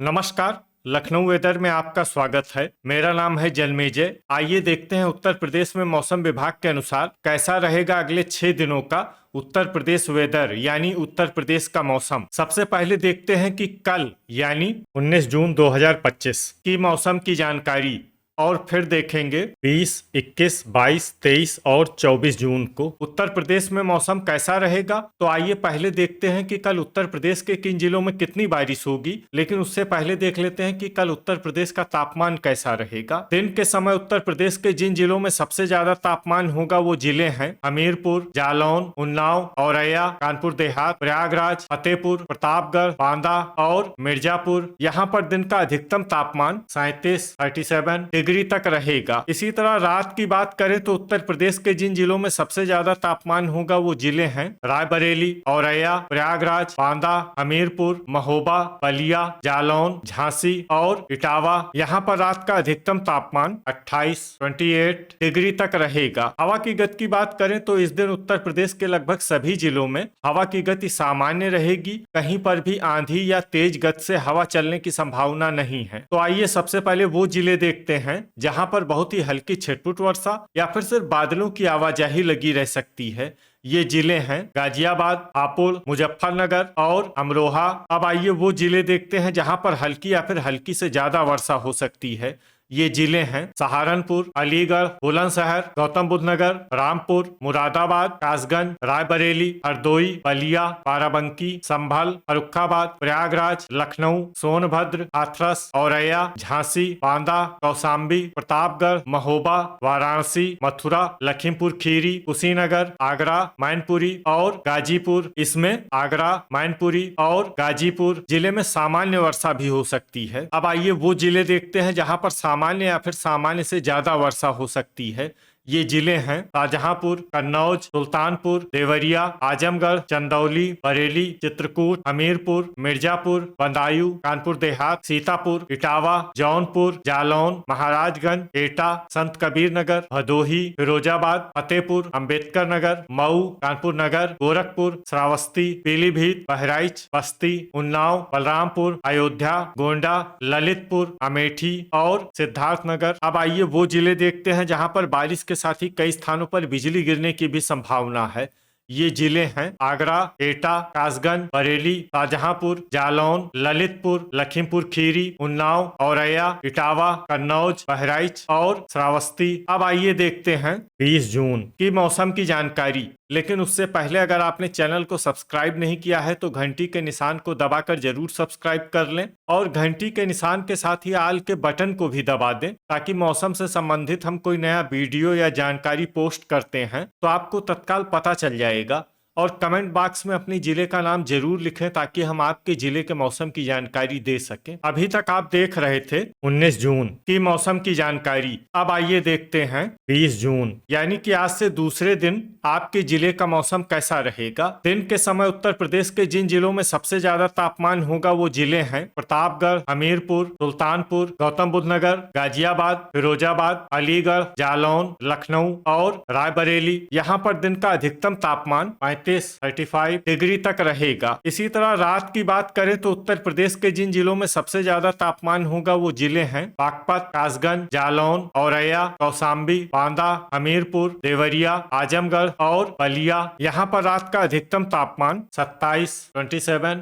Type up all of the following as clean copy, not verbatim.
नमस्कार। लखनऊ वेदर में आपका स्वागत है। मेरा नाम है जन्मेजय। आइए देखते हैं उत्तर प्रदेश में मौसम विभाग के अनुसार कैसा रहेगा अगले 6 दिनों का उत्तर प्रदेश वेदर यानी उत्तर प्रदेश का मौसम। सबसे पहले देखते हैं कि कल यानी 19 जून 2025 की मौसम की जानकारी और फिर देखेंगे 20, 21, 22, 23 और 24 जून को उत्तर प्रदेश में मौसम कैसा रहेगा। तो आइए पहले देखते हैं कि कल उत्तर प्रदेश के किन जिलों में कितनी बारिश होगी, लेकिन उससे पहले देख लेते हैं कि कल उत्तर प्रदेश का तापमान कैसा रहेगा। दिन के समय उत्तर प्रदेश के जिन जिलों में सबसे ज्यादा तापमान होगा वो जिले हैं हमीरपुर, जालौन, उन्नाव, औरैया, कानपुर देहात, प्रयागराज, फतेहपुर, प्रतापगढ़, बांदा और मिर्जापुर। यहाँ पर दिन का अधिकतम तापमान 37 डिग्री तक रहेगा। इसी तरह रात की बात करें तो उत्तर प्रदेश के जिन जिलों में सबसे ज्यादा तापमान होगा वो जिले हैं रायबरेली, औरैया, प्रयागराज, बांदा, हमीरपुर, महोबा, बलिया, जालौन, झांसी और इटावा। यहाँ पर रात का अधिकतम तापमान 28 डिग्री तक रहेगा। हवा की गति की बात करें तो इस दिन उत्तर प्रदेश के लगभग सभी जिलों में हवा की गति सामान्य रहेगी। कहीं पर भी आंधी या तेज गति से हवा चलने की संभावना नहीं है। तो आइए सबसे पहले वो जिले देखते हैं जहां पर बहुत ही हल्की छिटपुट वर्षा या फिर सिर्फ बादलों की आवाजाही लगी रह सकती है। ये जिले हैं गाजियाबाद, हापुड़, मुजफ्फरनगर और अमरोहा। अब आइए वो जिले देखते हैं जहां पर हल्की या फिर हल्की से ज्यादा वर्षा हो सकती है। ये जिले हैं सहारनपुर, अलीगढ़, बुलंदशहर, गौतम बुद्ध नगर, रामपुर, मुरादाबाद, कासगंज, रायबरेली, हरदोई, बलिया, बाराबंकी, संभल, फर्रुखाबाद, प्रयागराज, लखनऊ, सोनभद्र, हाथरस, औरैया, झांसी, बांदा, कौशाम्बी, प्रतापगढ़, महोबा, वाराणसी, मथुरा, लखीमपुर खीरी, कुशीनगर, आगरा, मैनपुरी और गाजीपुर। इसमें आगरा, मैनपुरी और गाजीपुर जिले में सामान्य वर्षा भी हो सकती है। अब आइए वो जिले देखते हैं जहां पर सामान्य या फिर सामान्य से ज्यादा वर्षा हो सकती है। ये जिले हैं शाहजहांपुर, कन्नौज, सुल्तानपुर, देवरिया, आजमगढ़, चंदौली, बरेली, चित्रकूट, हमीरपुर, मिर्जापुर, बदायूं, कानपुर देहात, सीतापुर, इटावा, जौनपुर, जालौन, महाराजगंज, एटा, संत कबीर नगर, भदोही, फिरोजाबाद, फतेहपुर, अंबेडकर नगर, मऊ, कानपुर नगर, गोरखपुर, श्रावस्ती, पीलीभीत, बहराइच, बस्ती, उन्नाव, बलरामपुर, अयोध्या, गोंडा, ललितपुर, अमेठी और सिद्धार्थनगर। अब आइए वो जिले देखते हैं जहां पर बारिश के साथ ही कई स्थानों पर बिजली गिरने की भी संभावना है। ये जिले हैं आगरा, एटा, कासगंज, बरेली, शाहजहांपुर, जालौन, ललितपुर, लखीमपुर खीरी, उन्नाव, औरैया, इटावा, कन्नौज, बहराइच और श्रावस्ती। अब आइए देखते हैं 20 जून की मौसम की जानकारी। लेकिन उससे पहले अगर आपने चैनल को सब्सक्राइब नहीं किया है तो घंटी के निशान को दबाकर जरूर सब्सक्राइब कर लें और घंटी के निशान के साथ ही आल के बटन को भी दबा दें ताकि मौसम से संबंधित हम कोई नया वीडियो या जानकारी पोस्ट करते हैं तो आपको तत्काल पता चल जाएगा। और कमेंट बॉक्स में अपनी जिले का नाम जरूर लिखें ताकि हम आपके जिले के मौसम की जानकारी दे सकें। अभी तक आप देख रहे थे 19 जून की मौसम की जानकारी। अब आइए देखते हैं 20 जून यानी कि आज से दूसरे दिन आपके जिले का मौसम कैसा रहेगा। दिन के समय उत्तर प्रदेश के जिन जिलों में सबसे ज्यादा तापमान होगा वो जिले हैं प्रतापगढ़, हमीरपुर, सुल्तानपुर, गौतम बुद्ध नगर, गाजियाबाद, फिरोजाबाद, अलीगढ़, जालौन, लखनऊ और रायबरेली। यहाँ पर दिन का अधिकतम तापमान 35 डिग्री तक रहेगा। इसी तरह रात की बात करें तो उत्तर प्रदेश के जिन जिलों में सबसे ज्यादा तापमान होगा वो जिले हैं बागपत, कासगंज, जालौन, औरैया, कौशाम्बी, बांदा, हमीरपुर, देवरिया, आजमगढ़ और बलिया। यहाँ पर रात का अधिकतम तापमान 27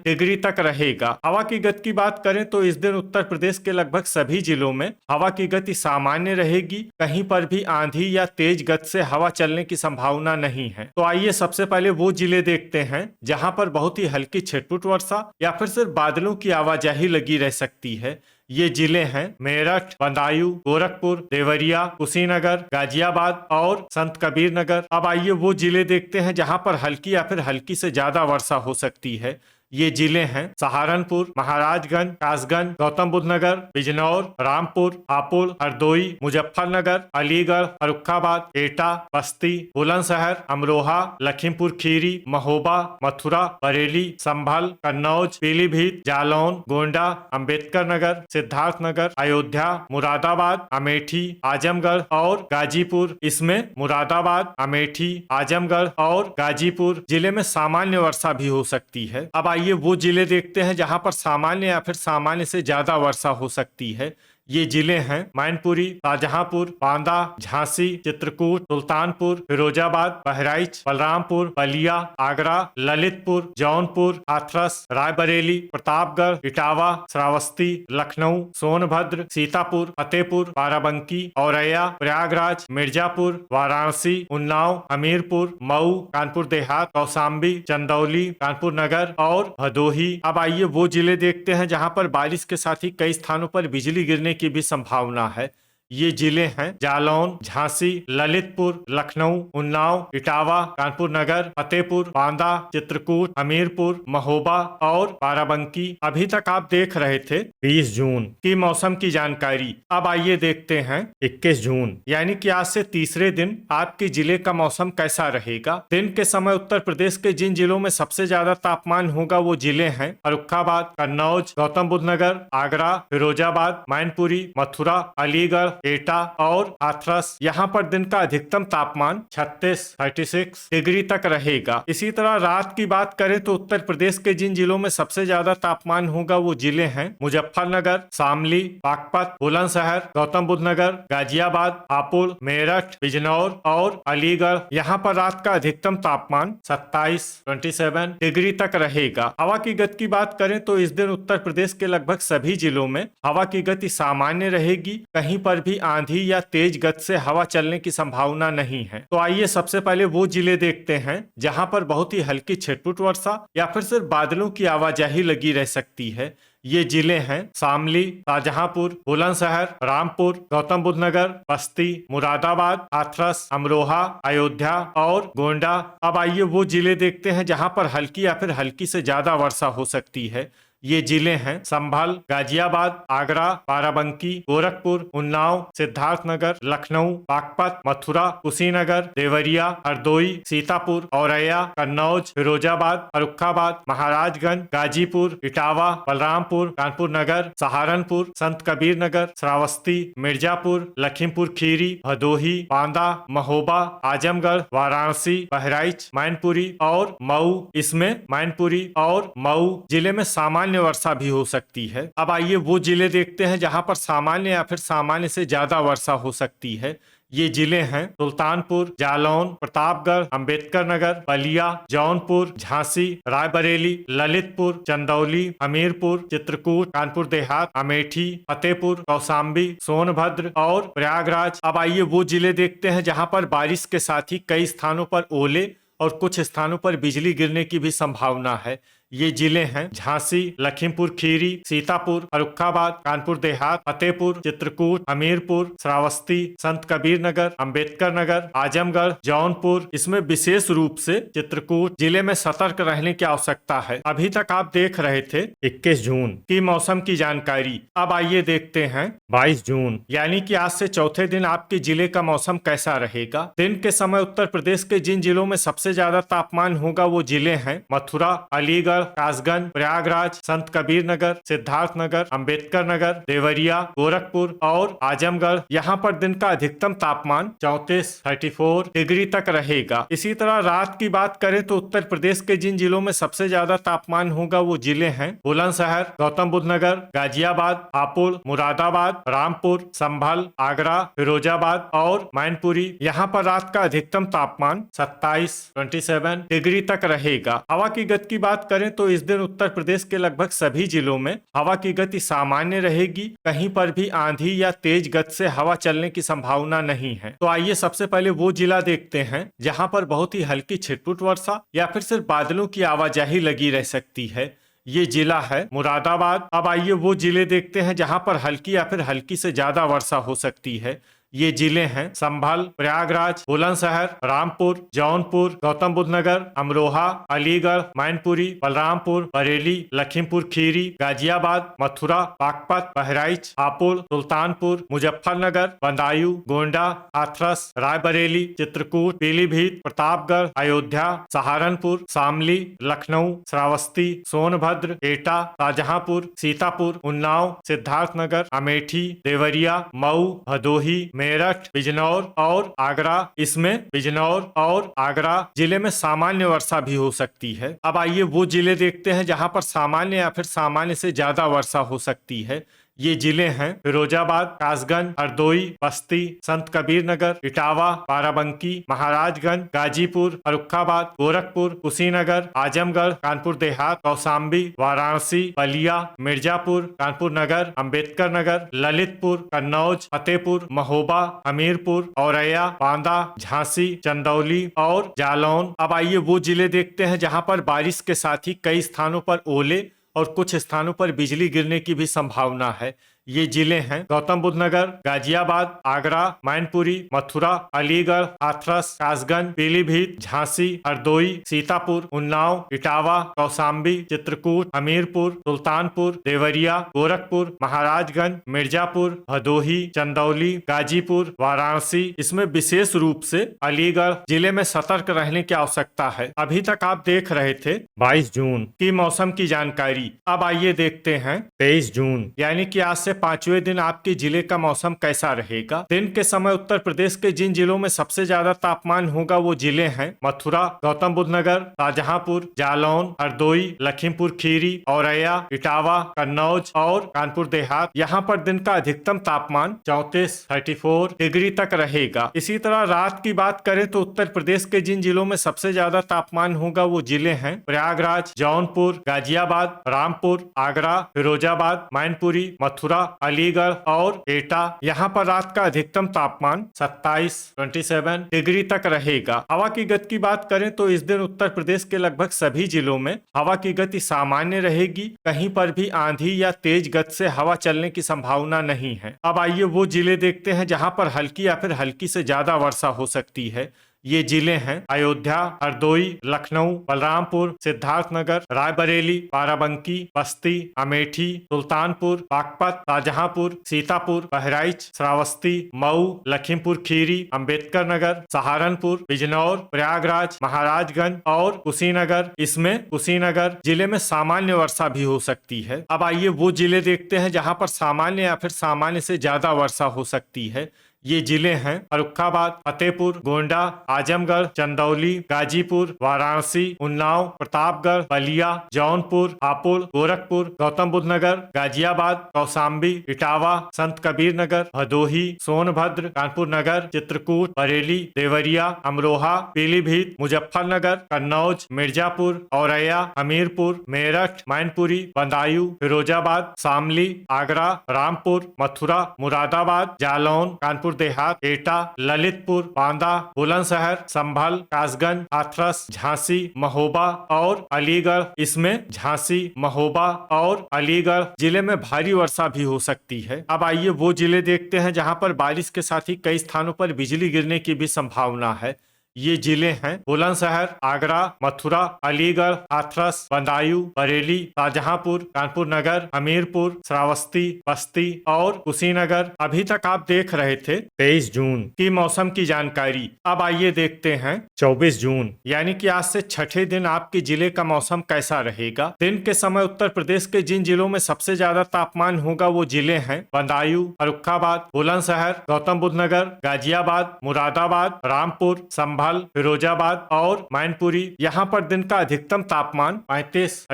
डिग्री तक रहेगा। हवा की गति की बात करें तो इस दिन उत्तर प्रदेश के लगभग सभी जिलों में हवा की गति सामान्य रहेगी। कहीं पर भी आंधी या तेज गति से हवा चलने की संभावना नहीं है। तो आइए सबसे पहले वो जिले देखते हैं जहां पर बहुत ही हल्की छिटपुट वर्षा या फिर सिर्फ बादलों की आवाजाही लगी रह सकती है। ये जिले हैं मेरठ, बदायूं, गोरखपुर, देवरिया, कुशीनगर, गाजियाबाद और संत कबीर नगर। अब आइए वो जिले देखते हैं जहां पर हल्की या फिर हल्की से ज्यादा वर्षा हो सकती है। ये जिले हैं सहारनपुर, महाराजगंज, कासगंज, गौतम बुद्ध नगर, बिजनौर, रामपुर, हापुड़, हरदोई, मुजफ्फरनगर, अलीगढ़, फर्रुखाबाद, एटा, बस्ती, बुलंदशहर, अमरोहा, लखीमपुर खीरी, महोबा, मथुरा, बरेली, संभल, कन्नौज, पीलीभीत, जालौन, गोंडा, अंबेडकर नगर, सिद्धार्थनगर, अयोध्या, मुरादाबाद, अमेठी, आजमगढ़ और गाजीपुर। इसमें मुरादाबाद, अमेठी, आजमगढ़ और गाजीपुर जिले में सामान्य वर्षा भी हो सकती है। अब आइए आइए वो जिले देखते हैं जहां पर सामान्य या फिर सामान्य से ज्यादा वर्षा हो सकती है। ये जिले हैं मैनपुरी, शाहजहांपुर, बांदा, झांसी, चित्रकूट, सुल्तानपुर, फिरोजाबाद, बहराइच, बलरामपुर, बलिया, आगरा, ललितपुर, जौनपुर, हाथरस, रायबरेली, प्रतापगढ़, इटावा, श्रावस्ती, लखनऊ, सोनभद्र, सीतापुर, फतेहपुर, बाराबंकी, औरैया, प्रयागराज, मिर्जापुर, वाराणसी, उन्नाव, हमीरपुर, मऊ, कानपुर देहात, कौशाम्बी, चंदौली, कानपुर नगर और भदोही। अब आइए वो जिले देखते हैं जहां पर बारिश के साथ ही कई स्थानों पर बिजली गिरने की भी संभावना है। ये जिले हैं जालौन, झांसी, ललितपुर, लखनऊ, उन्नाव, इटावा, कानपुर नगर, फतेहपुर, बांदा, चित्रकूट, हमीरपुर, महोबा और बाराबंकी। अभी तक आप देख रहे थे 20 जून की मौसम की जानकारी। अब आइए देखते हैं 21 जून यानी कि आज से तीसरे दिन आपके जिले का मौसम कैसा रहेगा। दिन के समय उत्तर प्रदेश के जिन जिलों में सबसे ज्यादा तापमान होगा वो जिले हैं फर्रुखाबाद, कन्नौज, गौतम बुद्ध नगर, आगरा, फिरोजाबाद, मैनपुरी, मथुरा, अलीगढ़, एटा और हाथरस। यहाँ पर दिन का अधिकतम तापमान 36 डिग्री तक रहेगा। इसी तरह रात की बात करें तो उत्तर प्रदेश के जिन जिलों में सबसे ज्यादा तापमान होगा वो जिले हैं मुजफ्फरनगर, शामली, बागपत, बुलंदशहर, गौतम बुद्ध नगर, गाजियाबाद, हापुड़, मेरठ, बिजनौर और अलीगढ़। यहाँ पर रात का अधिकतम तापमान 27 डिग्री तक रहेगा। हवा की गति की बात करें तो इस दिन उत्तर प्रदेश के लगभग सभी जिलों में हवा की गति सामान्य रहेगी। कहीं पर भी आंधी या तेज गति से हवा चलने की संभावना नहीं है। तो आइए सबसे पहले वो जिले देखते हैं जहां पर बहुत ही हल्की छिटपुट वर्षा या फिर सिर्फ बादलों की आवाजाही लगी रह सकती है। ये जिले हैं शामली, शाहजहांपुर, बुलंदशहर, रामपुर, गौतम बुद्ध नगर, बस्ती, मुरादाबाद, हाथरस, अमरोहा, अयोध्या और गोंडा। अब आइए वो जिले देखते हैं जहां पर हल्की या फिर हल्की से ज्यादा वर्षा हो सकती है। ये जिले हैं संभल, गाजियाबाद, आगरा, बाराबंकी, गोरखपुर, उन्नाव, सिद्धार्थनगर, लखनऊ, बागपत, मथुरा, कुशीनगर, देवरिया, हरदोई, सीतापुर, औरैया, कन्नौज, फिरोजाबाद, फर्रुखाबाद, महाराजगंज, गाजीपुर, इटावा, बलरामपुर, कानपुर नगर, सहारनपुर, संत कबीर नगर, श्रावस्ती, मिर्जापुर, लखीमपुर खीरी, भदोही, बांदा, महोबा, आजमगढ़, वाराणसी, बहराइच, मैनपुरी और मऊ। इसमें मैनपुरी और मऊ जिले में सामान्य वर्षा भी हो सकती है। अब आइए वो जिले देखते हैं जहां पर सामान्य या फिर सामान्य से ज्यादा वर्षा हो सकती है। ये जिले हैं सुल्तानपुर, जालौन, प्रतापगढ़, अंबेडकर नगर, बलिया, जौनपुर, झांसी, रायबरेली, ललितपुर, चंदौली, हमीरपुर, चित्रकूट, कानपुर देहात, अमेठी, फतेहपुर, कौशाम्बी, सोनभद्र और प्रयागराज। अब आइए वो जिले देखते हैं जहां पर बारिश के साथ ही कई स्थानों पर ओले और कुछ स्थानों पर बिजली गिरने की भी संभावना है। ये जिले हैं झांसी, लखीमपुर खीरी, सीतापुर, फर्रुखाबाद, कानपुर देहात, फतेहपुर, चित्रकूट, हमीरपुर, श्रावस्ती, संत कबीर नगर, अंबेडकर नगर, आजमगढ़, जौनपुर। इसमें विशेष रूप से चित्रकूट जिले में सतर्क रहने की आवश्यकता है। अभी तक आप देख रहे थे 21 जून की मौसम की जानकारी। अब आइए देखते हैं 22 जून यानी कि आज से चौथे दिन आपके जिले का मौसम कैसा रहेगा। दिन के समय उत्तर प्रदेश के जिन जिलों में सबसे ज्यादा तापमान होगा वो जिले हैं मथुरा, अलीगढ़, कासगंज, प्रयागराज, संत कबीर नगर, सिद्धार्थ नगर, अंबेडकर नगर, देवरिया, गोरखपुर और आजमगढ़। यहाँ पर दिन का अधिकतम तापमान 34 डिग्री तक रहेगा। इसी तरह रात की बात करें तो उत्तर प्रदेश के जिन जिलों में सबसे ज्यादा तापमान होगा वो जिले हैं बुलंदशहर, गौतम बुद्ध नगर, गाजियाबाद, हापुड़, मुरादाबाद, रामपुर, संभल, आगरा, फिरोजाबाद और मैनपुरी। यहाँ पर रात का अधिकतम तापमान 27 डिग्री तक रहेगा। हवा की गति की बात करें तो इस दिन उत्तर प्रदेश के लगभग सभी जिलों में हवा की गति सामान्य रहेगी। कहीं पर भी आंधी या तेज गति से हवा चलने की संभावना नहीं है। तो आइए सबसे पहले वो जिला देखते हैं जहां पर बहुत ही हल्की छिटपुट वर्षा या फिर सिर्फ बादलों की आवाजाही लगी रह सकती है। ये जिला है मुरादाबाद। अब आइए वो जिले देखते हैं जहां पर हल्की या फिर हल्की से ज्यादा वर्षा हो सकती है। ये जिले हैं संभल, प्रयागराज, बुलंदशहर, रामपुर, जौनपुर, गौतम बुद्ध नगर, अमरोहा, अलीगढ़, मैनपुरी, बलरामपुर, बरेली, लखीमपुर खीरी, गाजियाबाद, मथुरा, बागपत, बहराइच, हापुड़, सुल्तानपुर, मुजफ्फरनगर, बदायूं, गोंडा, हाथरस, रायबरेली, चित्रकूट, पीलीभीत, प्रतापगढ़, अयोध्या, सहारनपुर, शामली, लखनऊ, श्रावस्ती, सोनभद्र, एटा, शाहजहांपुर, सीतापुर, उन्नाव, सिद्धार्थनगर, अमेठी, देवरिया, मऊ, भदोही, मेरठ, बिजनौर और आगरा। इसमें बिजनौर और आगरा जिले में सामान्य वर्षा भी हो सकती है। अब आइए वो जिले देखते हैं जहां पर सामान्य या फिर सामान्य से ज्यादा वर्षा हो सकती है। ये जिले हैं फिरोजाबाद, कासगंज, हरदोई, बस्ती, संत कबीर नगर, इटावा, बाराबंकी, महाराजगंज, गाजीपुर, फर्रुखाबाद, गोरखपुर, कुशीनगर, आजमगढ़, कानपुर देहात, कौशाम्बी, वाराणसी, बलिया, मिर्जापुर, कानपुर नगर, अंबेडकर नगर, ललितपुर, कन्नौज, फतेहपुर, महोबा, हमीरपुर, औरैया, बांदा, झांसी, चंदौली और जालौन। अब आइए वो जिले देखते हैं जहां पर बारिश के साथ ही कई स्थानों पर ओले और कुछ स्थानों पर बिजली गिरने की भी संभावना है। ये जिले हैं गौतम बुद्ध नगर, गाजियाबाद, आगरा, मैनपुरी, मथुरा, अलीगढ़, हाथरस, कासगंज, पीलीभीत, झांसी, हरदोई, सीतापुर, उन्नाव, इटावा, कौशाम्बी, चित्रकूट, हमीरपुर, सुल्तानपुर, देवरिया, गोरखपुर, महाराजगंज, मिर्जापुर, भदोही, चंदौली, गाजीपुर, वाराणसी। इसमें विशेष रूप से अलीगढ़ जिले में सतर्क रहने की आवश्यकता है। अभी तक आप देख रहे थे 22 जून की मौसम की जानकारी। अब आइए देखते हैं 23 जून यानी कि आज से 5वें दिन आपके जिले का मौसम कैसा रहेगा। दिन के समय उत्तर प्रदेश के जिन जिलों में सबसे ज्यादा तापमान होगा वो जिले हैं मथुरा, गौतम बुद्ध नगर, शाहजहांपुर, जालौन, हरदोई, लखीमपुर खीरी, औरैया, इटावा, कन्नौज और कानपुर देहात। यहाँ पर दिन का अधिकतम तापमान 34 डिग्री तक रहेगा। इसी तरह रात की बात करें तो उत्तर प्रदेश के जिन जिलों में सबसे ज्यादा तापमान होगा वो जिले हैं प्रयागराज, जौनपुर, गाजियाबाद, रामपुर, आगरा, फिरोजाबाद, मैनपुरी, मथुरा, अलीगढ़ और एटा। यहाँ पर रात का अधिकतम तापमान 27 डिग्री तक रहेगा। हवा की गति की बात करें तो इस दिन उत्तर प्रदेश के लगभग सभी जिलों में हवा की गति सामान्य रहेगी। कहीं पर भी आंधी या तेज गति से हवा चलने की संभावना नहीं है। अब आइए वो जिले देखते हैं जहां पर हल्की या फिर हल्की से ज्यादा वर्षा हो सकती है। ये जिले हैं अयोध्या, हरदोई, लखनऊ, बलरामपुर, सिद्धार्थनगर, रायबरेली, बाराबंकी, बस्ती, अमेठी, सुल्तानपुर, बागपत, शाहजहांपुर, सीतापुर, बहराइच, श्रावस्ती, मऊ, लखीमपुर खीरी, अंबेडकर नगर, सहारनपुर, बिजनौर, प्रयागराज, महाराजगंज और कुशीनगर। इसमें कुशीनगर जिले में सामान्य वर्षा भी हो सकती है। अब आइए वो जिले देखते हैं जहां पर सामान्य या फिर सामान्य से ज्यादा वर्षा हो सकती है। ये जिले हैं फर्रुखाबाद, फतेहपुर, गोंडा, आजमगढ़, चंदौली, गाजीपुर, वाराणसी, उन्नाव, प्रतापगढ़, बलिया, जौनपुर, हापुड़, गोरखपुर, गौतम बुद्ध नगर, गाजियाबाद, कौशाम्बी, इटावा, संत कबीर नगर, भदोही, सोनभद्र, कानपुर नगर, चित्रकूट, बरेली, देवरिया, अमरोहा, पीलीभीत, मुजफ्फरनगर, कन्नौज, मिर्जापुर, औरैया, हमीरपुर, मेरठ, मैनपुरी, बदायूं, फिरोजाबाद, शामली, आगरा, रामपुर, मथुरा, मुरादाबाद, जालौन, कानपुर देहात, एटा, ललितपुर, बांदा, बुलंदशहर, संभल, कासगंज, हाथरस, झांसी, महोबा और अलीगढ़। इसमें झांसी, महोबा और अलीगढ़ जिले में भारी वर्षा भी हो सकती है। अब आइए वो जिले देखते हैं जहां पर बारिश के साथ ही कई स्थानों पर बिजली गिरने की भी संभावना है। ये जिले हैं बुलंदशहर, आगरा, मथुरा, अलीगढ़, हाथरस, बदायूं, बरेली, शाहजहांपुर, कानपुर नगर, हमीरपुर, श्रावस्ती, बस्ती और कुशीनगर। अभी तक आप देख रहे थे 23 जून की मौसम की जानकारी। अब आइए देखते हैं 24 जून यानी कि आज से छठे दिन आपके जिले का मौसम कैसा रहेगा। दिन के समय उत्तर प्रदेश के जिन जिलों में सबसे ज्यादा तापमान होगा वो जिले हैं बदायूं, फर्रुखाबाद, बुलंदशहर, गौतम बुद्ध नगर, गाजियाबाद, मुरादाबाद, रामपुर, संभल, फिरोजाबाद और मैनपुरी। यहाँ पर दिन का अधिकतम तापमान 35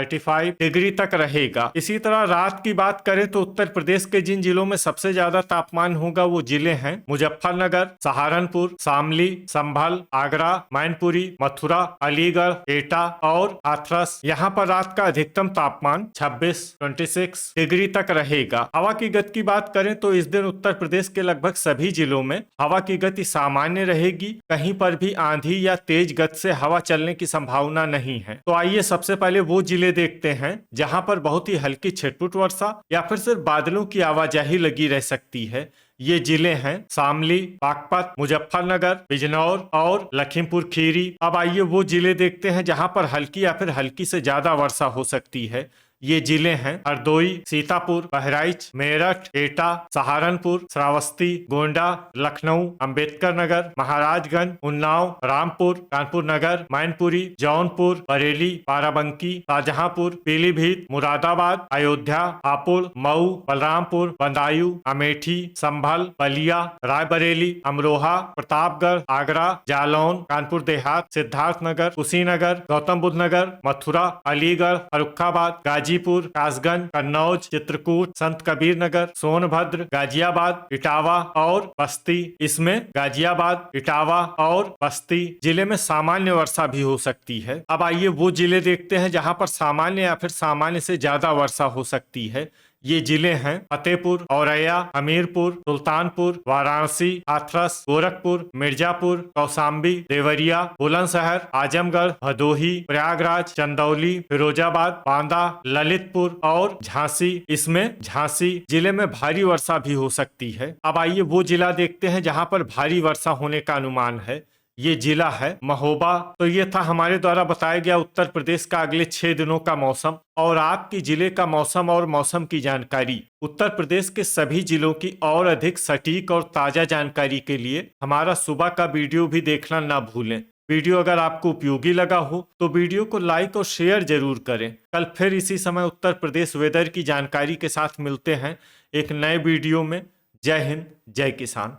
डिग्री तक रहेगा। इसी तरह रात की बात करें तो उत्तर प्रदेश के जिन जिलों में सबसे ज्यादा तापमान होगा वो जिले हैं मुजफ्फरनगर, सहारनपुर, शामली, संभल, आगरा, मैनपुरी, मथुरा, अलीगढ़, एटा और हाथरस। यहाँ पर रात का अधिकतम तापमान 26 डिग्री तक रहेगा। हवा की गति की बात करें तो इस दिन उत्तर प्रदेश के लगभग सभी जिलों में हवा की गति सामान्य रहेगी। कहीं पर भी आंधी या तेज गति से हवा चलने की संभावना नहीं है। तो आइए सबसे पहले वो जिले देखते हैं जहां पर बहुत ही हल्की छिटपुट वर्षा या फिर सिर्फ बादलों की आवाजाही लगी रह सकती है। ये जिले हैं शामली, बागपत, मुजफ्फरनगर, बिजनौर और लखीमपुर खीरी। अब आइए वो जिले देखते हैं जहां पर हल्की या फिर हल्की से ज्यादा वर्षा हो सकती है। ये जिले हैं हरदोई, सीतापुर, बहराइच, मेरठ, एटा, सहारनपुर, श्रावस्ती, गोंडा, लखनऊ, अंबेडकर नगर, महाराजगंज, उन्नाव, रामपुर, कानपुर नगर, मैनपुरी, जौनपुर, बरेली, बाराबंकी, शाहजहांपुर, पीलीभीत, मुरादाबाद, अयोध्या, हापुड़, मऊ, बलरामपुर, बदायूं, अमेठी, संभल, बलिया, रायबरेली, अमरोहा, प्रतापगढ़, आगरा, जालौन, कानपुर देहात, सिद्धार्थनगर, कुशीनगर, गौतम बुद्ध नगर, मथुरा, अलीगढ़, फर्रुखाबाद, गाजीपुर, कासगंज, कन्नौज, चित्रकूट, संत कबीर नगर, सोनभद्र, गाजियाबाद, इटावा और बस्ती। इसमें गाजियाबाद, इटावा और बस्ती जिले में सामान्य वर्षा भी हो सकती है। अब आइए वो जिले देखते हैं जहां पर सामान्य या फिर सामान्य से ज्यादा वर्षा हो सकती है। ये जिले हैं फतेहपुर, औरैया, हमीरपुर, सुल्तानपुर, वाराणसी, हाथरस, गोरखपुर, मिर्जापुर, कौशाम्बी, देवरिया, बुलंदशहर, आजमगढ़, भदोही, प्रयागराज, चंदौली, फिरोजाबाद, बांदा, ललितपुर और झांसी। इसमें झांसी जिले में भारी वर्षा भी हो सकती है। अब आइए वो जिला देखते हैं जहां पर भारी वर्षा होने का अनुमान है। ये जिला है महोबा। तो ये था हमारे द्वारा बताया गया उत्तर प्रदेश का अगले 6 दिनों का मौसम और आपके जिले का मौसम और मौसम की जानकारी। उत्तर प्रदेश के सभी जिलों की और अधिक सटीक और ताजा जानकारी के लिए हमारा सुबह का वीडियो भी देखना ना भूलें। वीडियो अगर आपको उपयोगी लगा हो तो वीडियो को लाइक और शेयर जरूर करें। कल फिर इसी समय उत्तर प्रदेश वेदर की जानकारी के साथ मिलते हैं एक नए वीडियो में। जय हिंद, जय किसान।